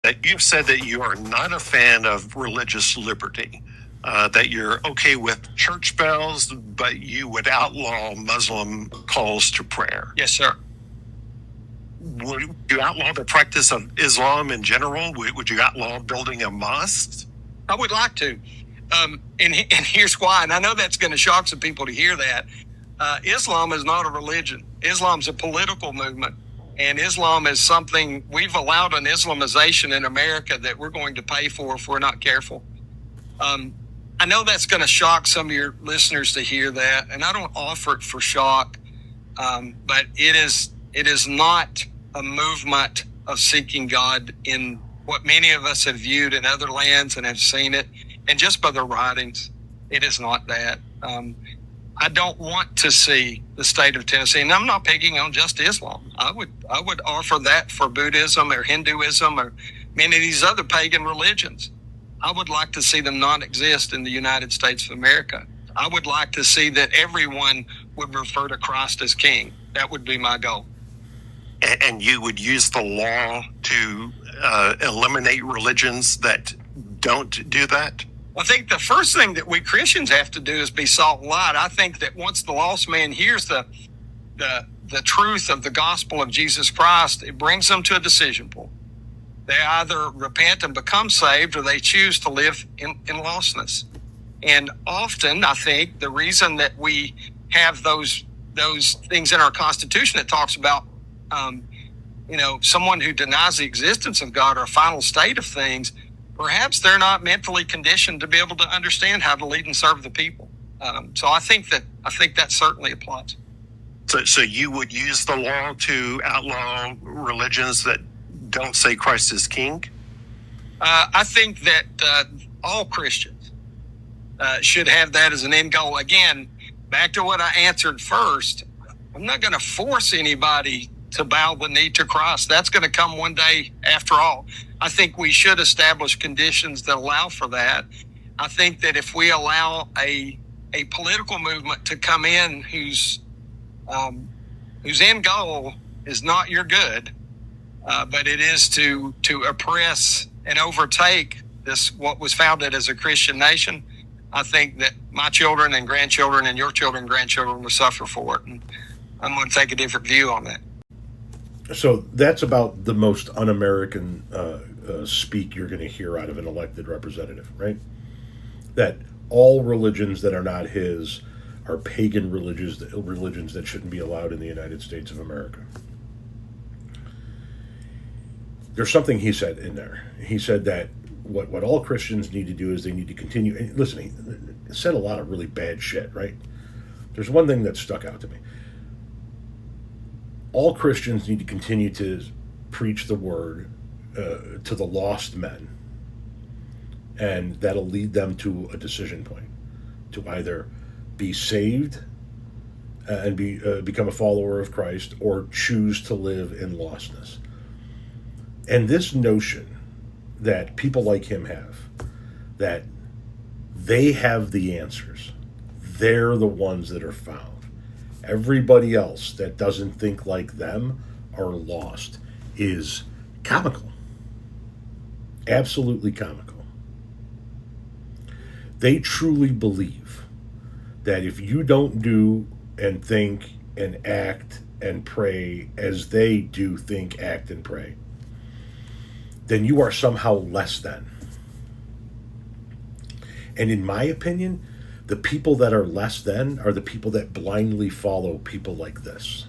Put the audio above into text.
that you've said that you are not a fan of religious liberty, that you're okay with church bells, but you would outlaw Muslim calls to prayer. Yes, sir. Would you outlaw the practice of Islam in general? Would you outlaw building a mosque? I would like to. And here's why. And I know that's going to shock some people to hear that. Islam is not a religion. Islam's a political movement. And Islam is something, we've allowed an Islamization in America that we're going to pay for if we're not careful. I know that's going to shock some of your listeners to hear that. And I don't offer it for shock. But it is not a movement of seeking God in what many of us have viewed in other lands and have seen it. And just by the writings, it is not that. I don't want to see the state of Tennessee, and I'm not picking on just Islam. I would offer that for Buddhism or Hinduism or many of these other pagan religions. I would like to see them not exist in the United States of America. I would like to see that everyone would refer to Christ as King. That would be my goal. And you would use the law to eliminate religions that don't do that? I think the first thing that we Christians have to do is be salt and light. I think that once the lost man hears the truth of the gospel of Jesus Christ, it brings them to a decision point. They either repent and become saved, or they choose to live in lostness. And often, I think the reason that we have those things in our Constitution that talks about, someone who denies the existence of God or a final state of things, perhaps they're not mentally conditioned to be able to understand how to lead and serve the people. So I think that certainly applies. So you would use the law to outlaw religions that don't say Christ is King? I think that all Christians should have that as an end goal. Again, back to what I answered first, I'm not going to force anybody to bow the knee to Christ. That's going to come one day after all. I think we should establish conditions that allow for that. I think that if we allow a political movement to come in whose end goal is not your good, but it is to oppress and overtake this, what was founded as a Christian nation, I think that my children and grandchildren and your children and grandchildren will suffer for it. And I'm going to take a different view on that. So that's about the most un-American speak you're going to hear out of an elected representative, right? That all religions that are not his are pagan religions that shouldn't be allowed in the United States of America. There's something he said in there. He said that what all Christians need to do is they need to continue. And listen, he said a lot of really bad shit, right? There's one thing that stuck out to me. All Christians need to continue to preach the word to the lost men, and that'll lead them to a decision point, to either be saved and become a follower of Christ, or choose to live in lostness. And this notion that people like him have, that they have the answers, they're the ones that are found. Everybody else that doesn't think like them are lost, is comical. Absolutely comical. They truly believe that if you don't do and think and act and pray as they do think, act, and pray, then you are somehow less than. And in my opinion, the people that are less than are the people that blindly follow people like this.